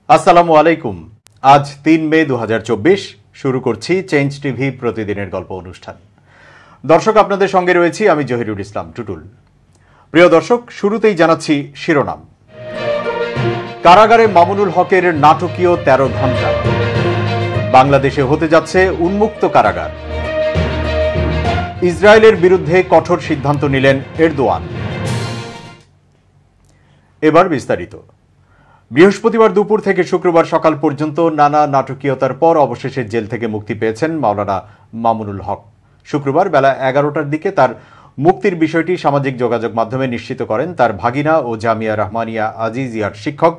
আসসালামু আলাইকুম। আজ ৩ মে ২০২৪ শুরু করছি চেঞ্জ টিভি প্রতিদিনের গল্প অনুষ্ঠান। দর্শক, আপনাদের সঙ্গে রয়েছি আমি জহিরুল ইসলাম টুটুল। প্রিয় দর্শক, শুরুতেই জানাচ্ছি শিরোনাম। কারাগারে মামুনুল হকের নাটকীয় ১৩ ঘণ্টা। বাংলাদেশে হতে যাচ্ছে উন্মুক্ত কারাগার। ইসরায়েলের বিরুদ্ধে কঠোর সিদ্ধান্ত নিলেন এরদোয়ান। এবার বিস্তারিত। বৃহস্পতিবার দুপুর থেকে শুক্রবার সকাল পর্যন্ত নানা নাটকীয়তার পর অবশেষে জেল থেকে মুক্তি পেয়েছেন মাওলানা মামুনুল হক। শুক্রবার বেলা ১১টার দিকে তার মুক্তির বিষয়টি সামাজিক যোগাযোগ মাধ্যমে নিশ্চিত করেন তার ভাগিনা ও জামিয়া রহমানিয়া আজিজিয়ার শিক্ষক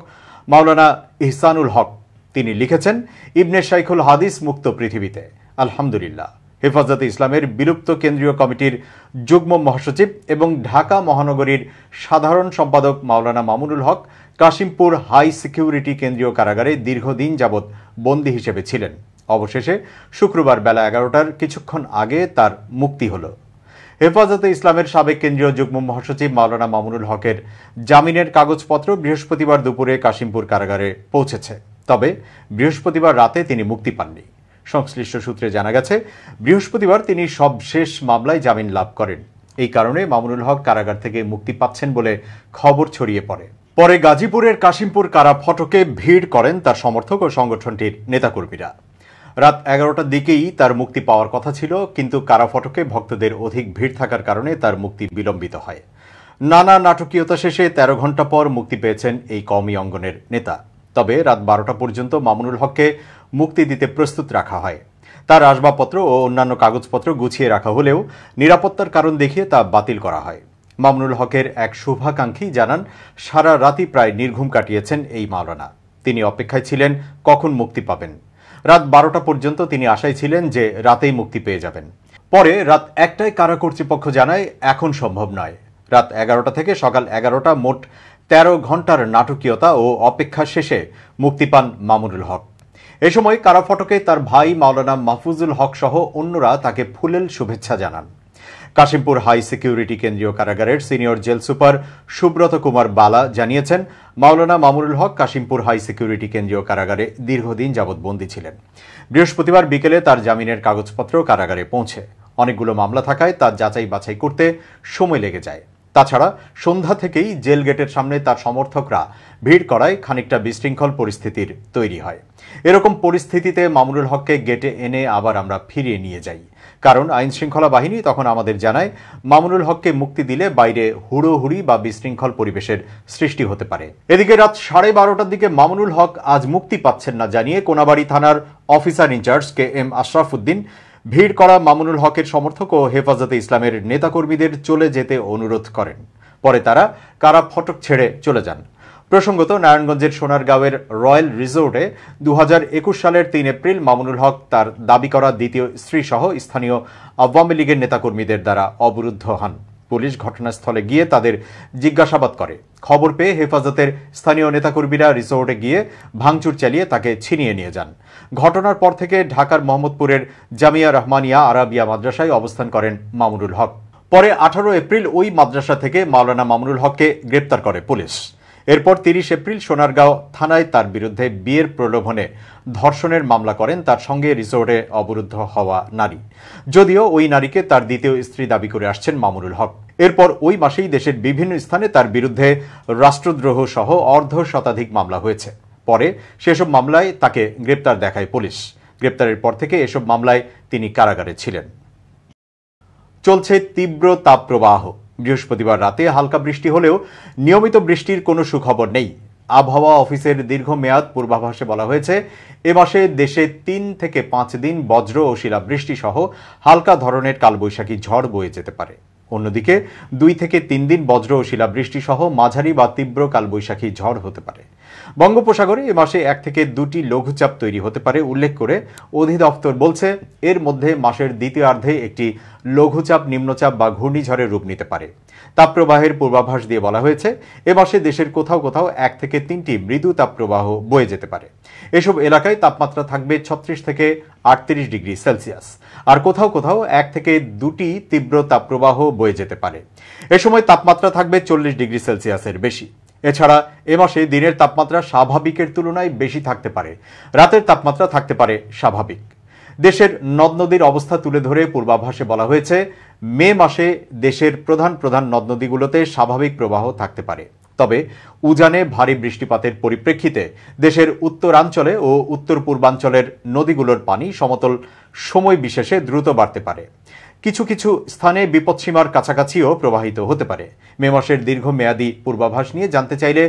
মাওলানা ইহসানুল হক। তিনি লিখেছেন, ইবনে শাইখুল হাদিস মুক্ত পৃথিবীতে, আলহামদুলিল্লাহ। হেফাজতে ইসলামের বিলুপ্ত কেন্দ্রীয় কমিটির যুগ্ম মহাসচিব এবং ঢাকা মহানগরীর সাধারণ সম্পাদক মাওলানা মামুনুল হক কাশিমপুর হাই সিকিউরিটি কেন্দ্রীয় কারাগারে দীর্ঘদিন যাবৎ বন্দী হিসেবে ছিলেন। অবশেষে শুক্রবার বেলা ১১টার কিছুক্ষণ আগে তার মুক্তি হল। হেফাজতে ইসলামের সাবেক কেন্দ্রীয় যুগ্ম মহাসচিব মাওলানা মামুনুল হকের জামিনের কাগজপত্র বৃহস্পতিবার দুপুরে কাশিমপুর কারাগারে পৌঁছেছে। তবে বৃহস্পতিবার রাতে তিনি মুক্তি পাননি। সংশ্লিষ্ট সূত্রে জানা গেছে, বৃহস্পতিবার তিনি সবশেষ মামলায় জামিন লাভ করেন। এই কারণে মামুনুল হক কারাগার থেকে মুক্তি পাচ্ছেন বলে খবর ছড়িয়ে পড়ে। পরে গাজীপুরের কাশিমপুর কারা ফটকে ভিড় করেন তার সমর্থক ও সংগঠনটির নেতাকর্মীরা। রাত ১১টার দিকেই তার মুক্তি পাওয়ার কথা ছিল, কিন্তু কারা ফটকে ভক্তদের অধিক ভিড় থাকার কারণে তার মুক্তি বিলম্বিত হয়। নানা নাটকীয়তা শেষে ১৩ ঘণ্টা পর মুক্তি পেয়েছেন এই কওমি অঙ্গনের নেতা। তবে রাত ১২টা পর্যন্ত মামুনুল হককে মুক্তি দিতে প্রস্তুত রাখা হয়। তার আসবাবপত্র ও অন্যান্য কাগজপত্র গুছিয়ে রাখা হলেও নিরাপত্তার কারণ দেখিয়ে তা বাতিল করা হয়। মামুনুল হকের এক শুভাকাঙ্ক্ষী জানান, সারা রাতই প্রায় নির্ঘুম কাটিয়েছেন এই মাওলানা। তিনি অপেক্ষায় ছিলেন কখন মুক্তি পাবেন। রাত ১২টা পর্যন্ত তিনি আশায় ছিলেন যে রাতেই মুক্তি পেয়ে যাবেন। পরে রাত ১টায় কারা কর্তৃপক্ষ জানায় এখন সম্ভব নয়। রাত ১১টা থেকে সকাল ১১টা মোট ১৩ ঘণ্টার নাটকীয়তা ও অপেক্ষা শেষে মুক্তি পান মামুনুল হক। এ সময় কারা ফটকে তার ভাই মাওলানা মাহফুজুল হক সহ অন্যরা তাকে ফুলেল শুভেচ্ছা জানান। কাশিমপুর হাই সিকিউরিটি কেন্দ্রীয় কারাগারের senior jail super Subrata Kumar Bala জানিয়েছেন, মাওলানা মামুনুল হক কাশিমপুর হাই সিকিউরিটি কেন্দ্রীয় কারাগারে দীর্ঘদিন যাবৎ বন্দী ছিলেন। বৃহস্পতিবার বিকেলে তার জামিনের কাগজপত্র কারাগারে পৌঁছে। অনেকগুলো মামলা থাকায় তার যাচাই বাছাই করতে সময় লেগে যায়। তাছাড়া সন্ধ্যা থেকেই জেল গেটের সামনে তার সমর্থকরা ভিড় করায় খানিকটা বিশৃঙ্খল পরিস্থিতির তৈরি হয়। এরকম পরিস্থিতিতে মামুনুল হককে গেটে এনে আবার আমরা ফিরিয়ে নিয়ে যাই, কারণ আইন শৃঙ্খলা বাহিনী তখন আমাদের জানায় মামুনুল হককে মুক্তি দিলে বাইরে হুড়োহুড়ি বা বিশৃঙ্খল পরিবেশের সৃষ্টি হতে পারে। এদিকে রাত ১২:৩০টার দিকে মামুনুল হক আজ মুক্তি পাচ্ছেন না জানিয়ে কোনাবাড়ী থানার officer in-charge KM Ashraf Uddin ভিড় করা মামুনুল হকের সমর্থক ও হেফাজতে ইসলামের নেতাকর্মীদের চলে যেতে অনুরোধ করেন। পরে তারা কারা ফটক ছেড়ে চলে যান। প্রসঙ্গত, নারায়ণগঞ্জের সোনারগাঁওয়ের রয়্যাল রিসোর্টে ২০২১ সালের ৩ এপ্রিল মামুনুল হক তার দাবি করা দ্বিতীয় স্ত্রী সহ স্থানীয় আওয়ামী লীগের নেতাকর্মীদের দ্বারা অবরুদ্ধ হন। পুলিশ ঘটনাস্থলে গিয়ে তাদের জিজ্ঞাসাবাদ করে। খবর পেয়ে হেফাজতের স্থানীয় নেতাকর্মীরা রিসোর্টে গিয়ে ভাঙচুর চালিয়ে তাকে ছিনিয়ে নিয়ে যান। ঘটনার পর থেকে ঢাকার মোহাম্মদপুরের জামিয়া রহমানিয়া আরাবিয়া মাদ্রাসায় অবস্থান করেন মামুনুল হক। পরে ১৮ এপ্রিল ওই মাদ্রাসা থেকে মাওলানা মামুনুল হককে গ্রেপ্তার করে পুলিশ। এরপর ৩০ এপ্রিল সোনারগাঁও থানায় তার বিরুদ্ধে বিয়ের প্রলোভনে ধর্ষণের মামলা করেন তার সঙ্গে রিসোর্টে অবরুদ্ধ হওয়া নারী। যদিও ওই নারীকে তার দ্বিতীয় স্ত্রী দাবি করে আসছেন মামুনুল হক। এরপর ওই মাসেই দেশের বিভিন্ন স্থানে তার বিরুদ্ধে রাষ্ট্রদ্রোহ সহ অর্ধশতাধিক মামলা হয়েছে। পরে সেসব মামলায় তাকে গ্রেপ্তার দেখায় পুলিশ। গ্রেপ্তারের পর থেকে এসব মামলায় তিনি কারাগারে ছিলেন। চলছে তীব্র তাপপ্রবাহ। বৃহস্পতিবার রাতে হালকা বৃষ্টি হলেও নিয়মিত বৃষ্টির কোনো সুখবর নেই। আবহাওয়া অফিসের দীর্ঘমেয়াদ পূর্বাভাসে বলা হয়েছে, এ মাসে দেশে ৩ থেকে ৫ দিন বজ্র ও শিলাবৃষ্টি সহ হালকা ধরনের কালবৈশাখী ঝড় বয়ে যেতে পারে। অন্যদিকে ২ থেকে ৩ দিন বজ্র ও শিলাবৃষ্টি সহ মাঝারি বা তীব্র কালবৈশাখী ঝড় হতে পারে। বঙ্গোপসাগরে এ মাসে ১ থেকে ২টি লঘুচাপ তৈরি হতে পারে উল্লেখ করে অধিদপ্তর বলছে, এর মধ্যে মাসের দ্বিতীয়ার্ধে একটি লঘুচাপ নিম্নচাপ বা ঘূর্ণিঝড়ের রূপ নিতে পারে। তাপপ্রবাহের পূর্বাভাস দিয়ে বলা হয়েছে, এ মাসে দেশের কোথাও কোথাও ১ থেকে ৩টি মৃদু তাপপ্রবাহ বয়ে যেতে পারে। এসব এলাকায় তাপমাত্রা থাকবে ৩৬ থেকে ৩৮ ডিগ্রি সেলসিয়াস, আর কোথাও কোথাও ১ থেকে ২টি তীব্র তাপপ্রবাহ বয়ে যেতে পারে। এ সময় তাপমাত্রা থাকবে ৪০ ডিগ্রি সেলসিয়াসের বেশি। এছাড়া এ মাসে দিনের তাপমাত্রা স্বাভাবিকের তুলনায় বেশি থাকতে পারে, রাতের তাপমাত্রা থাকতে পারে স্বাভাবিক। দেশের নদ নদীর অবস্থা তুলে ধরে পূর্বাভাসে বলা হয়েছে, মে মাসে দেশের প্রধান প্রধান নদ নদীগুলোতে স্বাভাবিক প্রবাহ থাকতে পারে। তবে উজানে ভারী বৃষ্টিপাতের পরিপ্রেক্ষিতে দেশের উত্তরাঞ্চলে ও উত্তর পূর্বাঞ্চলের নদীগুলোর পানি সমতল সময় বিশেষে দ্রুত বাড়তে পারে। কিছু কিছু স্থানে বিপদসীমার কাছাকাছিও প্রবাহিত হতে পারে। মে মাসের দীর্ঘমেয়াদী পূর্বাভাস নিয়ে জানতে চাইলে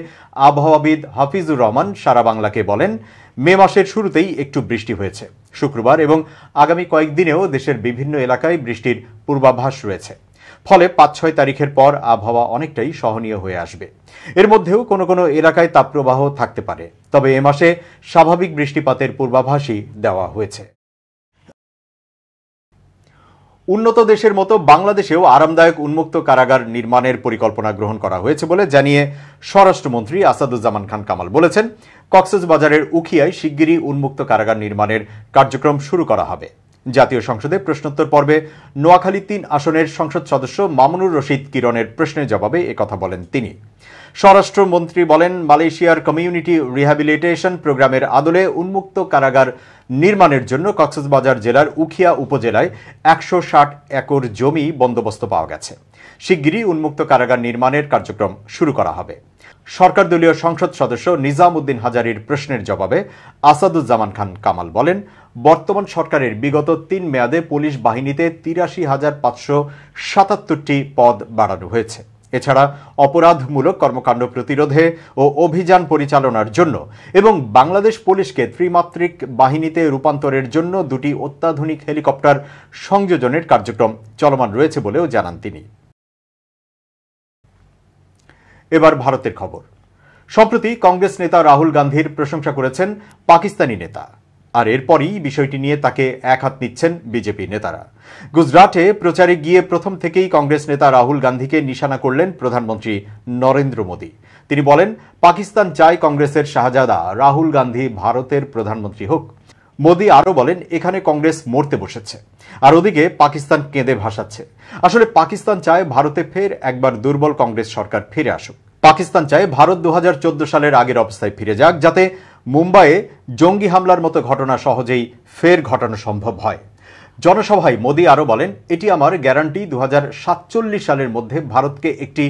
আবহাওয়াবিদ হাফিজুর রহমান সারা বাংলাকে বলেন, মে মাসের শুরুতেই একটু বৃষ্টি হয়েছে। শুক্রবার এবং আগামী কয়েকদিনেও দেশের বিভিন্ন এলাকায় বৃষ্টির পূর্বাভাস রয়েছে। ফলে ৫-৬ তারিখের পর আবহাওয়া অনেকটাই সহনীয় হয়ে আসবে। এর মধ্যেও কোনো কোনো এলাকায় তাপপ্রবাহ থাকতে পারে। তবে এ মাসে স্বাভাবিক বৃষ্টিপাতের পূর্বাভাসই দেওয়া হয়েছে। উন্নত দেশের মতো বাংলাদেশেও আরামদায়ক উন্মুক্ত কারাগার নির্মাণের পরিকল্পনা গ্রহণ করা হয়েছে বলে জানিয়ে স্বরাষ্ট্রমন্ত্রী আসাদুজ্জামান খান কামাল বলেছেন, কক্সবাজারের উখিয়ায় শিগগিরই উন্মুক্ত কারাগার নির্মাণের কার্যক্রম শুরু করা হবে। জাতীয় সংসদে প্রশ্নোত্তর পর্বে নোয়াখালী ৩ আসনের সংসদ সদস্য মামুনুর রশিদ কিরণের প্রশ্নের জবাবে একথা বলেন তিনি। স্বরাষ্ট্রমন্ত্রী বলেন, মালয়েশিয়ার কমিউনিটি রিহ্যাবিলিটেশন প্রোগ্রামের আদলে উন্মুক্ত কারাগার নির্মাণের জন্য কক্সবাজার জেলার উখিয়া উপজেলায় ১৬০ একর জমি বন্দোবস্ত পাওয়া গেছে। শিগগিরই উন্মুক্ত কারাগার নির্মাণের কার্যক্রম শুরু করা হবে। সরকার দলীয় সংসদ সদস্য নিজাম উদ্দিন হাজারীর প্রশ্নের জবাবে আসাদুজ্জামান খান কামাল বলেন, বর্তমান সরকারের বিগত ৩ মেয়াদে পুলিশ বাহিনীতে ৮৩,৫৭৭টি পদ বাড়ানো হয়েছে। এছাড়া অপরাধমূলক কর্মকাণ্ড প্রতিরোধে ও অভিযান পরিচালনার জন্য এবং বাংলাদেশ পুলিশকে ত্রিমাত্রিক বাহিনীতে রূপান্তরের জন্য ২টি অত্যাধুনিক হেলিকপ্টার সংযোজনের কার্যক্রম চলমান রয়েছে বলেও জানান তিনি। এবার ভারতের খবর। সম্প্রতি কংগ্রেস নেতা রাহুল গান্ধীর প্রশংসা করেছেন পাকিস্তানি নেতা, আর এরপরই বিষয়টি নিয়ে তাকে একহাত নিচ্ছেন বিজেপি নেতারা। গুজরাটে প্রচারে গিয়ে প্রথম থেকেই কংগ্রেস নেতা রাহুল গান্ধীকে নিশানা করলেন প্রধানমন্ত্রী নরেন্দ্র মোদী। তিনি বলেন, পাকিস্তান চায় কংগ্রেসের শাহজাদা রাহুল গান্ধী ভারতের প্রধানমন্ত্রী হোক। মোদী আরও বলেন, এখানে কংগ্রেস মরতে বসেছে, আর ওদিকে পাকিস্তান কেঁদে ভাসাচ্ছে। আসলে পাকিস্তান চায় ভারতে ফের একবার দুর্বল কংগ্রেস সরকার ফিরে আসুক। পাকিস্তান চায় ভারত ২০১৪ সালের আগের অবস্থায় ফিরে যাক, যাতে মুম্বাইয়ে জঙ্গি হামলার মতো ঘটনা সহজেই ফের ঘটানো সম্ভব হয়। জনসভায় মোদী আরও বলেন, এটি আমার গ্যারান্টি ২০৪৭ সালের মধ্যে ভারতকে একটি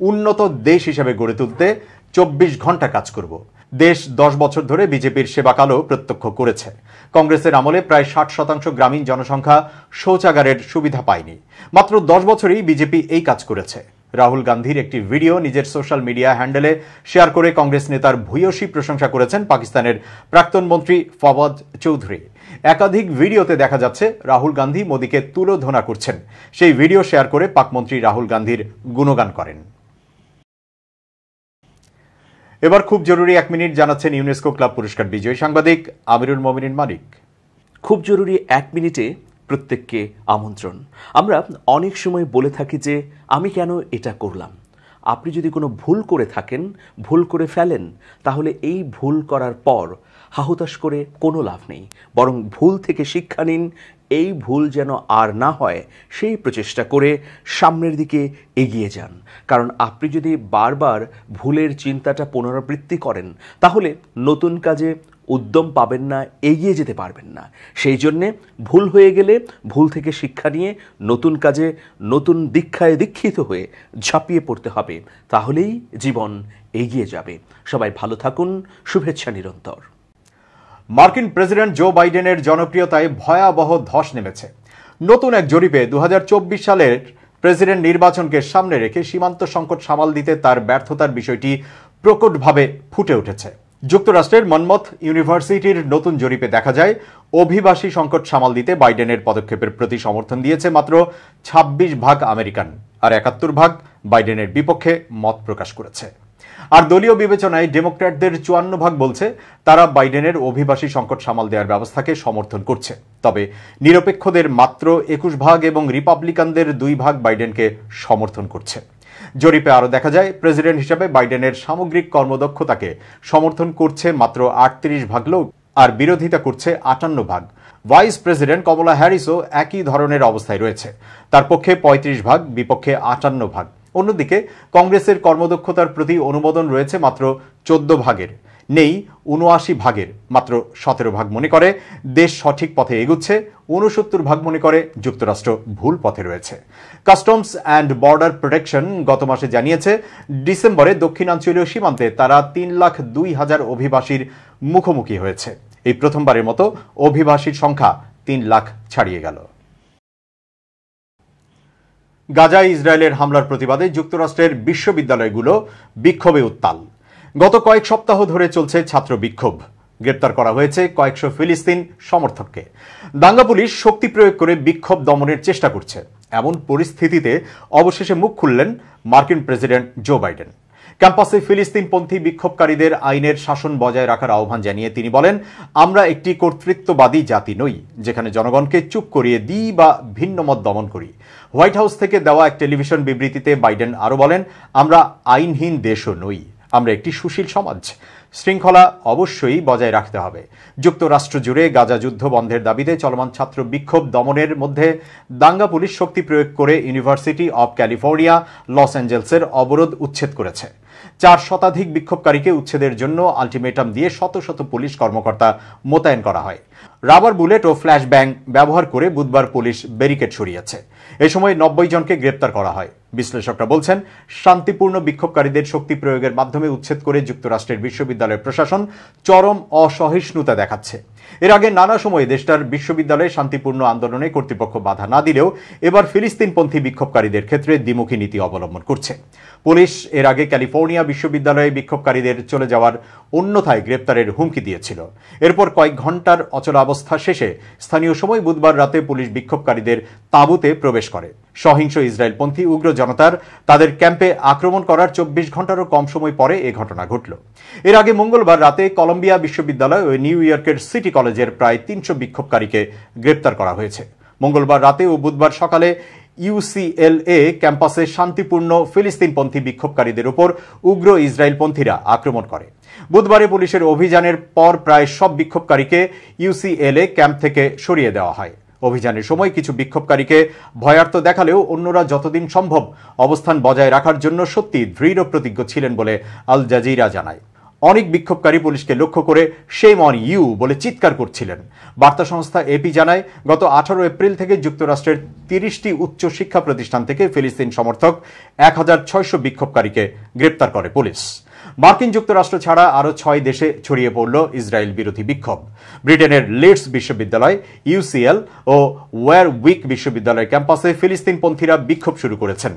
উন্নত দেশ হিসেবে গড়ে তুলতে ২৪ ঘন্টা কাজ করব। দেশ ১০ বছর ধরে বিজেপির সেবাকালও প্রত্যক্ষ করেছে। কংগ্রেসের আমলে প্রায় ৬০% গ্রামীণ জনসংখ্যা শৌচাগারের সুবিধা পায়নি। মাত্র ১০ বছরেই বিজেপি এই কাজ করেছে। রাহুল গান্ধীর একটি ভিডিও নিজের সোশ্যাল মিডিয়া হ্যান্ডেলে শেয়ার করে কংগ্রেস নেতার ভূয়সী প্রশংসা করেছেন পাকিস্তানের প্রাক্তন মন্ত্রী ফওয়াদ চৌধুরী। একাধিক ভিডিওতে দেখা যাচ্ছে রাহুল গান্ধী মোদীকে তুলোধনা করছেন। সেই ভিডিও শেয়ার করে পাক মন্ত্রী রাহুল গান্ধীর গুণগান করেন। এবার খুব জরুরি 1 মিনিট জানাচ্ছেন ইউনেস্কো ক্লাব পুরস্কার বিজয়ী সাংবাদিক আমিরুল মোমিনিন মালিক। খুব জরুরি 1 মিনিটে প্রত্যেককে আমন্ত্রণ। আমরা অনেক সময় বলে থাকি যে আমি কেন এটা করলাম। আপনি যদি কোনো ভুল করে থাকেন, ভুল করে ফেলেন, তাহলে এই ভুল করার পর হাহুতাশ করে কোনো লাভ নেই, বরং ভুল থেকে শিক্ষা নিন। এই ভুল যেন আর না হয় সেই প্রচেষ্টা করে সামনের দিকে এগিয়ে যান। কারণ আপনি যদি বারবার ভুলের চিন্তাটা পুনরাবৃত্তি করেন, তাহলে নতুন কাজে উদ্যম পাবেন না, এগিয়ে যেতে পারবেন না। সেই জন্যে ভুল হয়ে গেলে ভুল থেকে শিক্ষা নিয়ে নতুন কাজে নতুন দীক্ষায় দীক্ষিত হয়ে ঝাঁপিয়ে পড়তে হবে। তাহলেই জীবন এগিয়ে যাবে। সবাই ভালো থাকুন। শুভেচ্ছা নিরন্তর। মার্কিন প্রেসিডেন্ট জো বাইডেনের জনপ্রিয়তায় ভয়াবহ ধস নেমেছে। নতুন এক জরিপে ২০২৪ সালের প্রেসিডেন্ট নির্বাচনকে সামনে রেখে সীমান্ত সংকট সামাল দিতে তার ব্যর্থতার বিষয়টি প্রকটভাবে ফুটে উঠেছে। যুক্তরাষ্ট্রের মনমথ ইউনিভার্সিটির নতুন জরিপে দেখা যায়, অভিবাসী সংকট সামাল দিতে বাইডেনের পদক্ষেপের প্রতি সমর্থন দিয়েছে মাত্র ২৬% আমেরিকান, আর ৭১% বাইডেনের বিপক্ষে মত প্রকাশ করেছে। আর দলীয় বিবেচনায় ডেমোক্র্যাটদের ৫৪% বলছে তারা বাইডেনের অভিবাসী সংকট সামাল দেওয়ার ব্যবস্থাকে সমর্থন করছে। তবে নিরপেক্ষদের মাত্র ২১% এবং রিপাবলিকানদের ২% বাইডেনকে সমর্থন করছে। জরিপে আরও দেখা যায়, প্রেসিডেন্ট হিসেবে বাইডেনের সামগ্রিক কর্মদক্ষতাকে সমর্থন করছে মাত্র ৩৮% লোক, আর বিরোধিতা করছে ৫৮%। ভাইস প্রেসিডেন্ট কমলা হ্যারিসও একই ধরনের অবস্থায় রয়েছে। তার পক্ষে ৩৫%, বিপক্ষে ৫৮%। অন্যদিকে কংগ্রেসের কর্মদক্ষতার প্রতি অনুমোদন রয়েছে মাত্র 14 ভাগের, নেই 79 ভাগের, মাত্র 17 ভাগ মনে করে দেশ সঠিক পথে এগুচ্ছে, 69 ভাগ মনে করে যুক্তরাষ্ট্র ভুল পথে রয়েছে। কাস্টমস অ্যান্ড বর্ডার প্রোটেকশন গত মাসে জানিয়েছে ডিসেম্বরে দক্ষিণাঞ্চলীয় সীমান্তে তারা 3,02,000 অভিবাসীর মুখোমুখি হয়েছে। এই প্রথমবারের মতো অভিবাসীর সংখ্যা 3 লাখ ছাড়িয়ে গেল। গাজায় ইসরায়েলের হামলার প্রতিবাদে যুক্তরাষ্ট্রের বিশ্ববিদ্যালয়গুলো বিক্ষোভে উত্তাল। গত কয়েক সপ্তাহ ধরে চলছে ছাত্র বিক্ষোভ। গ্রেপ্তার করা হয়েছে কয়েকশো ফিলিস্তিন সমর্থককে। দাঙ্গা পুলিশ শক্তি প্রয়োগ করে বিক্ষোভ দমনের চেষ্টা করছে। এমন পরিস্থিতিতে অবশেষে মুখ খুললেন মার্কিন প্রেসিডেন্ট জো বাইডেন। ক্যাম্পাসে ফিলিস্তিনপন্থী বিক্ষোভকারীদের আইনের শাসন বজায় রাখার আহ্বান জানিয়ে তিনি বলেন, আমরা একটি কর্তৃত্ববাদী জাতি নই যেখানে জনগণকে চুপ করিয়ে দিই বা ভিন্ন মত দমন করি। হোয়াইট হাউস থেকে দেওয়া এক টেলিভিশন বিবৃতিতে বাইডেন আরও বলেন, আমরা আইনহীন দেশও নই, আমরা একটি সুশীল সমাজ। শৃঙ্খলা অবশ্যই বজায় রাখতে হবে। যুক্তরাষ্ট্র জুড়ে গাজা যুদ্ধ বন্ধের দাবিতে চলমান ছাত্র বিক্ষোভ দমনের মধ্যে দাঙ্গা পুলিশ শক্তি প্রয়োগ করে ইউনিভার্সিটি অব ক্যালিফোর্নিয়া লস অ্যাঞ্জেলসের অবরোধ উচ্ছেদ করেছে। 4 শতাধিক বিক্ষোভকারীকে উচ্ছেদের জন্য আলটিমেটাম দিয়ে শত শত পুলিশ কর্মকর্তা মোতায়েন করা হয়। রাবার বুলেট ও ফ্ল্যাশ ব্যাং ব্যবহার করে বুধবার পুলিশ ব্যারিকেড সরিয়েছে। এ সময় 90 জনকে গ্রেপ্তার করা হয়। বিশ্লেষকরা বলছেন, শান্তিপূর্ণ বিক্ষোভকারীদের শক্তি প্রয়োগের মাধ্যমে উচ্ছেদ করে যুক্তরাষ্ট্রের বিশ্ববিদ্যালয় প্রশাসন চরম অসহিষ্ণুতা দেখাচ্ছে। এর আগে নানা সময়ে দেশটার বিশ্ববিদ্যালয়ে শান্তিপূর্ণ আন্দোলনে কর্তৃপক্ষ বাধা না দিলেও এবার ফিলিস্তিনপন্থী বিক্ষোভকারীদের ক্ষেত্রে দ্বিমুখী নীতি অবলম্বন করছে। পুলিশ এর আগে ক্যালিফোর্নিয়া বিশ্ববিদ্যালয়ে বিক্ষোভকারীদের চলে যাওয়ার অন্যথায় গ্রেপ্তারের হুমকি দিয়েছিল। এরপর কয়েক ঘন্টার অচলাবস্থা শেষে স্থানীয় সময় বুধবার রাতে পুলিশ বিক্ষোভকারীদের তাঁবুতে প্রবেশ করে। সহিংস ইসরায়েলপন্থী উগ্র জনতার তাদের ক্যাম্পে আক্রমণ করার 24 ঘন্টারও কম সময় পরে এ ঘটনা ঘটল। এর আগে মঙ্গলবার রাতে কলম্বিয়া বিশ্ববিদ্যালয় ও নিউ ইয়র্কের সিটি কলেজের প্রায় 300 বিক্ষোভকারীকে গ্রেপ্তার করা হয়েছে। মঙ্গলবার রাতে ও বুধবার সকালে ইউসিএলএ ক্যাম্পাসে শান্তিপূর্ণ ফিলিস্তিনপন্থী বিক্ষোভকারীদের উপর উগ্র ইসরায়েলপন্থীরা আক্রমণ করে। বুধবারে পুলিশের অভিযানের পর প্রায় সব বিক্ষোভকারীকে ইউসিএলএ ক্যাম্প থেকে সরিয়ে দেওয়া হয়। অভিযানের সময় কিছু বিক্ষোভকারীকে ভয়ার্ত দেখালেও অন্যরা যতদিন সম্ভব অবস্থান বজায় রাখার জন্য সত্যি দৃঢ় প্রতিজ্ঞ ছিলেন বলে আল জাজিরা জানায়। অনেক বিক্ষোভকারী পুলিশকে লক্ষ্য করে শেম অন ইউ বলে চিৎকার করছিলেন। বার্তা সংস্থা এপি জানায়, গত 18 এপ্রিল থেকে যুক্তরাষ্ট্রের 30টি উচ্চ শিক্ষা প্রতিষ্ঠান থেকে ফিলিস্তিন সমর্থক 1600 বিক্ষোভকারীকে গ্রেপ্তার করে পুলিশ। মার্কিন যুক্তরাষ্ট্র ছাড়া আরও 6 দেশে ছড়িয়ে পড়ল ইসরায়েল বিরোধী বিক্ষোভ। ব্রিটেনের লিডস বিশ্ববিদ্যালয়, ইউসিএল ও ওয়ারউইক বিশ্ববিদ্যালয় ক্যাম্পাসে ফিলিস্তিনপন্থীরা বিক্ষোভ শুরু করেছেন।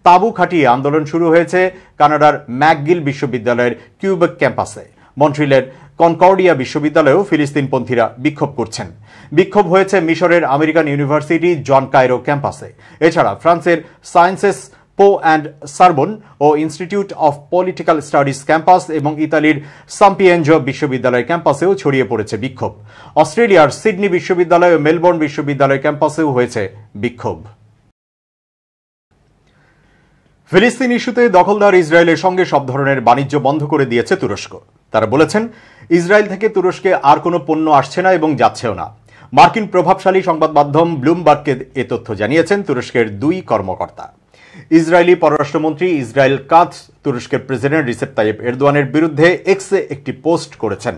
তাঁবু খাটিয়ে আন্দোলন শুরু হয়েছে কানাডার ম্যাকগিল বিশ্ববিদ্যালয়ের কিউবেক ক্যাম্পাসে। মন্ট্রিলের কনকর্ডিয়া বিশ্ববিদ্যালয়েও ফিলিস্তিনপন্থীরা বিক্ষোভ করছেন। বিক্ষোভ হয়েছে মিশরের আমেরিকান ইউনিভার্সিটি জন কায়রো ক্যাম্পাসে। এছাড়া ফ্রান্সের সায়েন্সেস পো অ্যান্ড সারবন ও institute of political studies campus এবং ইতালির সাম্পিয়েঞ্জো বিশ্ববিদ্যালয় ক্যাম্পাসেও ছড়িয়ে পড়েছে বিক্ষোভ। অস্ট্রেলিয়ার সিডনি বিশ্ববিদ্যালয় ও মেলবোর্ন বিশ্ববিদ্যালয় ক্যাম্পাসেও হয়েছে বিক্ষোভ। ফিলিস্তিন ইস্যুতে দখলদার ইসরায়েলের সঙ্গে সব ধরনের বাণিজ্য বন্ধ করে দিয়েছে তুরস্ক। তারা বলেছেন, ইসরায়েল থেকে তুরস্কে আর কোনো পণ্য আসছে না এবং যাচ্ছেও না। মার্কিন প্রভাবশালী সংবাদ মাধ্যম ব্লুমবার্গকে এ তথ্য জানিয়েছেন তুরস্কের 2 কর্মকর্তা। ইসরায়েলি পররাষ্ট্রমন্ত্রী ইসরায়েল কাৎজ তুরস্কের প্রেসিডেন্ট রিসেপ তাইয়েপ এরদোয়ানের বিরুদ্ধে এক্সে একটি পোস্ট করেছেন।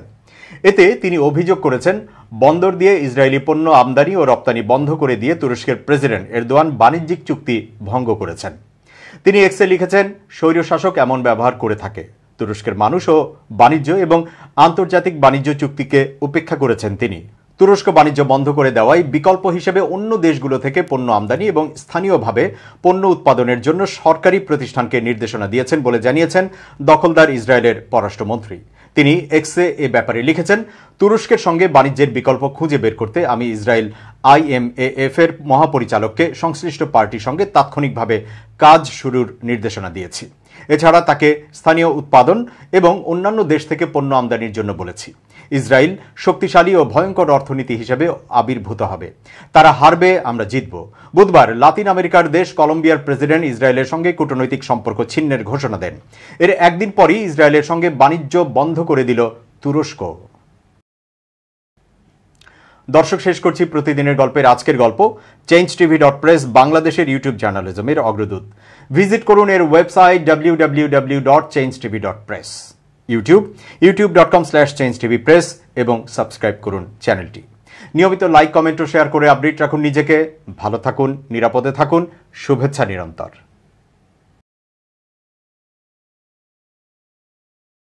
এতে তিনি অভিযোগ করেছেন, বন্দর দিয়ে ইসরায়েলি পণ্য আমদানি ও রপ্তানি বন্ধ করে দিয়ে তুরস্কের প্রেসিডেন্ট এরদোয়ান বাণিজ্যিক চুক্তি ভঙ্গ করেছেন। তিনি এক্সে লিখেছেন, স্বৈরশাসক এমন ব্যবহার করে থাকে। তুরস্কের মানুষ ও বাণিজ্য এবং আন্তর্জাতিক বাণিজ্য চুক্তিকে উপেক্ষা করেছেন তিনি। তুরস্ক বাণিজ্য বন্ধ করে দেওয়ায় বিকল্প হিসেবে অন্য দেশগুলো থেকে পণ্য আমদানি এবং স্থানীয়ভাবে পণ্য উৎপাদনের জন্য সরকারি প্রতিষ্ঠানকে নির্দেশনা দিয়েছেন বলে জানিয়েছেন দখলদার ইসরায়েলের পররাষ্ট্রমন্ত্রী। তিনি এক্সে এ ব্যাপারে লিখেছেন, তুরস্কের সঙ্গে বাণিজ্যের বিকল্প খুঁজে বের করতে আমি ইসরায়েল IMAF এর মহাপরিচালককে সংশ্লিষ্ট পার্টির সঙ্গে তাৎক্ষণিকভাবে কাজ শুরুর নির্দেশনা দিয়েছি। এছাড়া তাকে স্থানীয় উৎপাদন এবং অন্যান্য দেশ থেকে পণ্য আমদানির জন্য বলেছি। ইসরায়েল শক্তিশালী ও ভয়ঙ্কর অর্থনীতি হিসেবে আবির্ভূত হবে। তারা হারবে, আমরা জিতব। বুধবার লাতিন আমেরিকার দেশ কলম্বিয়ার প্রেসিডেন্ট ইসরায়েলের সঙ্গে কূটনৈতিক সম্পর্ক ছিন্নের ঘোষণা দেন। এর একদিন পরই ইসরায়েলের সঙ্গে বাণিজ্য বন্ধ করে দিল তুরস্ক। দর্শক, শেষ করছি প্রতিদিনের গল্পের আজকের গল্প। changeTV.press বাংলাদেশের ইউটিউব জার্নালিজমের অগ্রদূত। ভিজিট করুন এর ওয়েবসাইট www.changetv.press, ইউটিউব youtube.com/changetvpress এবং সাবস্ক্রাইব করুন চ্যানেলটি। নিয়মিত লাইক, কমেন্ট ও শেয়ার করে আপডেট রাখুন নিজেকে। ভালো থাকুন, নিরাপদে থাকুন। শুভেচ্ছা নিরন্তর।